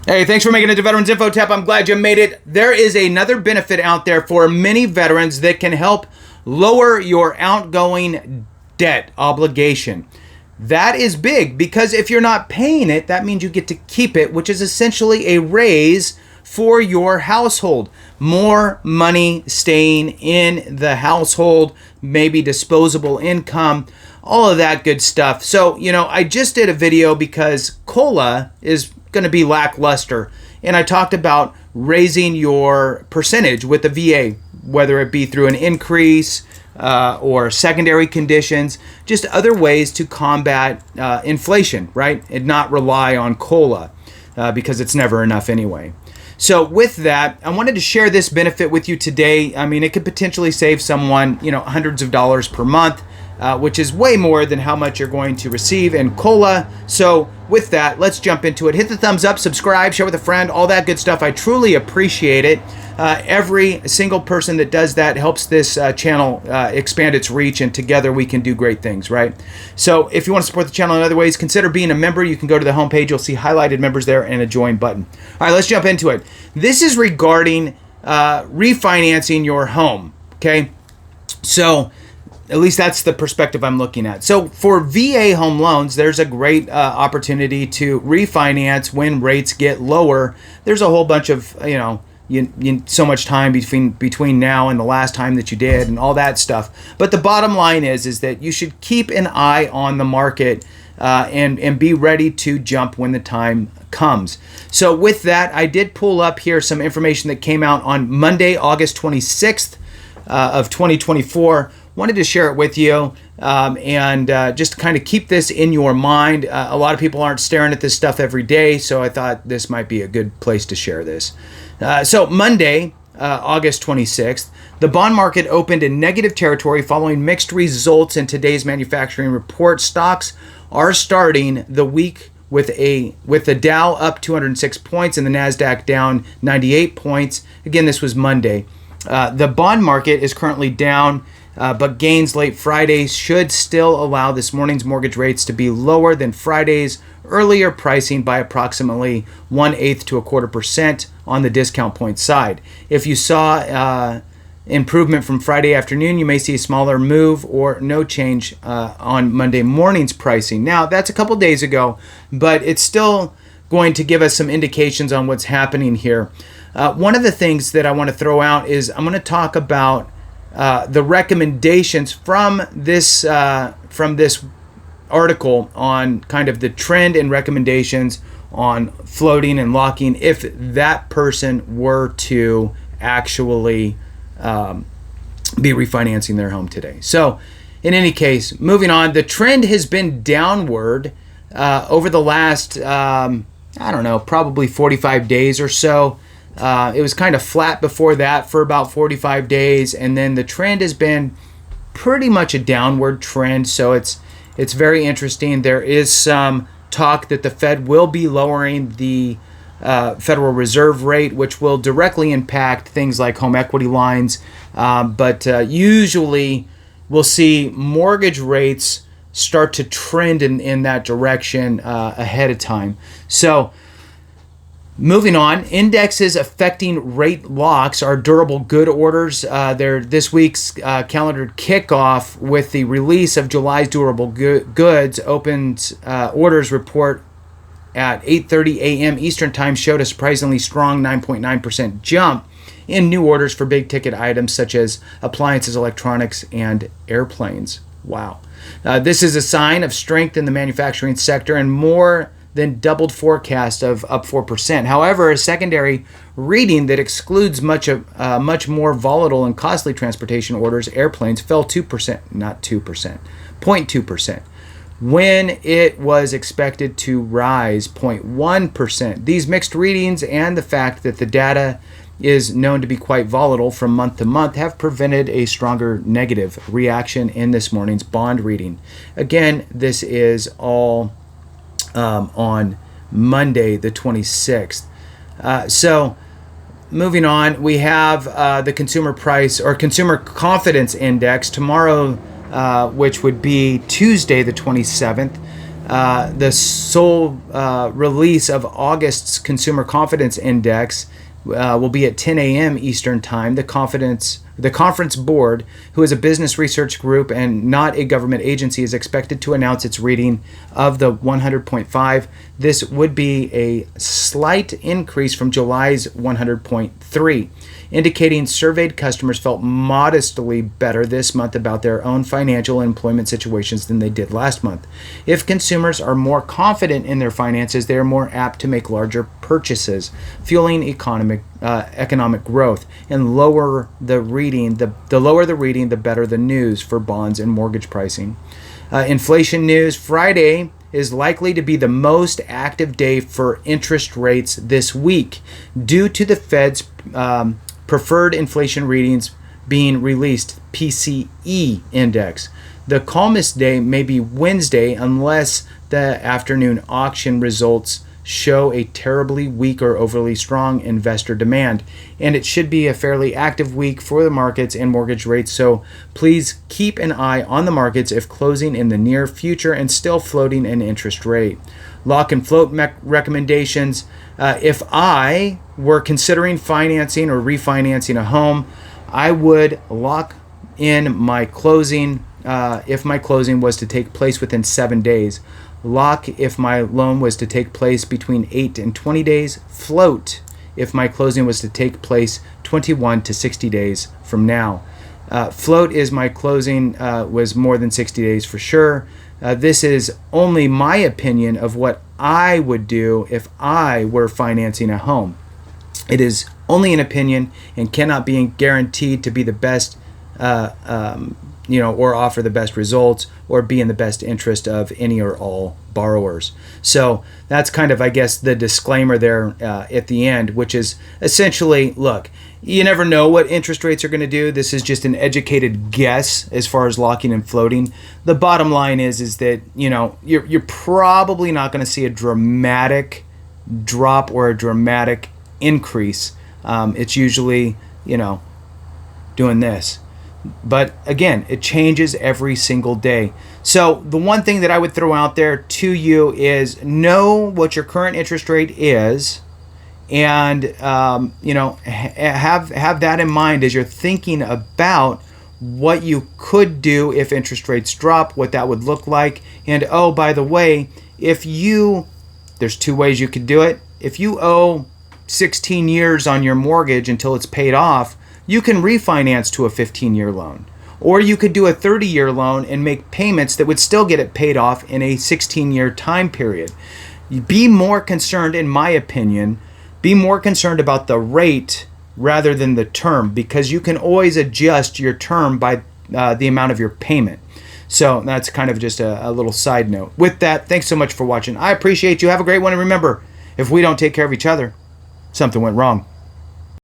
Hey, thanks for making it to Veterans Info Tap. I'm glad you made it. There is another benefit out there for many veterans that can help lower your outgoing debt obligation. That is big because if you're not paying it, that means you get to keep it, which is essentially a raise for your household. More money staying in the household, maybe disposable income, all of that good stuff. So, I just did a video because COLA is going to be lackluster. And I talked about raising your percentage with the VA, whether it be through an increase or secondary conditions, just other ways to combat inflation, right? And not rely on COLA because it's never enough anyway. So with that, I wanted to share this benefit with you today. I mean, it could potentially save someone, hundreds of dollars per month, which is way more than how much you're going to receive in COLA. So with that, let's jump into it. Hit the thumbs up, subscribe, share with a friend, all that good stuff. I truly appreciate it. Every single person that does that helps this channel expand its reach, and together we can do great things, right? So if you want to support the channel in other ways, consider being a member. You can go to the homepage. You'll see highlighted members there and a join button. All right, let's jump into it. This is regarding refinancing your home, okay? So at least that's the perspective I'm looking at. So for VA home loans, there's a great opportunity to refinance when rates get lower. There's a whole bunch of, so much time between now and the last time that you did and all that stuff. But the bottom line is that you should keep an eye on the market and be ready to jump when the time comes. So with that, I did pull up here some information that came out on Monday, August 26th of 2024. Wanted to share it with you and just kind of keep this in your mind. A lot of people aren't staring at this stuff every day, so I thought this might be a good place to share this. So Monday, August 26th, the bond market opened in negative territory following mixed results in today's manufacturing report. Stocks are starting the week with the Dow up 206 points and the NASDAQ down 98 points. Again, this was Monday. The bond market is currently down, but gains late Friday should still allow this morning's mortgage rates to be lower than Friday's earlier pricing by approximately 1/8 to 1/4% on the discount point side. If you saw improvement from Friday afternoon, you may see a smaller move or no change on Monday morning's pricing. Now, that's a couple days ago, but it's still going to give us some indications on what's happening here. One of the things that I want to throw out is I'm going to talk about the recommendations from this article on kind of the trend and recommendations on floating and locking if that person were to actually be refinancing their home today. So in any case, moving on, the trend has been downward over the last, probably 45 days or so. It was kind of flat before that for about 45 days, and then the trend has been pretty much a downward trend. So it's very interesting. There is some talk that the Fed will be lowering the Federal Reserve rate, which will directly impact things like home equity lines. But usually we'll see mortgage rates start to trend in that direction ahead of time. So moving on, indexes affecting rate locks are durable good orders. They're this week's calendared kickoff with the release of July's durable goods. Opened orders report at 8:30 a.m. Eastern Time showed a surprisingly strong 9.9% jump in new orders for big ticket items such as appliances, electronics, and airplanes. Wow. This is a sign of strength in the manufacturing sector and more than doubled forecast of up 4%. However, a secondary reading that excludes much more volatile and costly transportation orders, airplanes, fell 2%, not 2%, 0.2%, when it was expected to rise 0.1%. These mixed readings and the fact that the data is known to be quite volatile from month to month have prevented a stronger negative reaction in this morning's bond reading. Again, this is all on Monday, the 26th. So moving on, we have the consumer price or consumer confidence index tomorrow, which would be Tuesday, the 27th. The sole release of August's Consumer Confidence Index will be at 10 a.m. Eastern Time. The Conference Board, who is a business research group and not a government agency, is expected to announce its reading of the 100.5. This would be a slight increase from July's 100.3, indicating surveyed customers felt modestly better this month about their own financial and employment situations than they did last month. If consumers are more confident in their finances, they are more apt to make larger purchases, fueling economic growth. And lower the reading, the lower the reading, the better the news for bonds and mortgage pricing. Inflation news: Friday is likely to be the most active day for interest rates this week due to the Fed's preferred inflation readings being released, PCE index. The calmest day may be Wednesday unless the afternoon auction results show a terribly weak or overly strong investor demand. And it should be a fairly active week for the markets and mortgage rates, so please keep an eye on the markets if closing in the near future and still floating an interest rate. Lock and float recommendations. If I were considering financing or refinancing a home, I would lock in my closing if my closing was to take place within 7 days. Lock if my loan was to take place between 8 and 20 days. Float if my closing was to take place 21 to 60 days from now. Float is my closing was more than 60 days for sure. This is only my opinion of what I would do if I were financing a home. It is only an opinion and cannot be guaranteed to be the best, or offer the best results or be in the best interest of any or all borrowers. So that's kind of, I guess, the disclaimer there at the end, which is essentially, look, you never know what interest rates are going to do. This is just an educated guess as far as locking and floating. The bottom line is that, you're probably not going to see a dramatic drop or a dramatic increase. It's usually, doing this. But again, it changes every single day. So the one thing that I would throw out there to you is know what your current interest rate is, and have that in mind as you're thinking about what you could do if interest rates drop, what that would look like. And oh, by the way, there's two ways you could do it. If you owe 16 years on your mortgage until it's paid off, you can refinance to a 15-year loan. Or you could do a 30-year loan and make payments that would still get it paid off in a 16-year time period. Be more concerned, in my opinion, about the rate rather than the term, because you can always adjust your term by the amount of your payment. So that's kind of just a little side note. With that, thanks so much for watching. I appreciate you. Have a great one. And remember, if we don't take care of each other, something went wrong.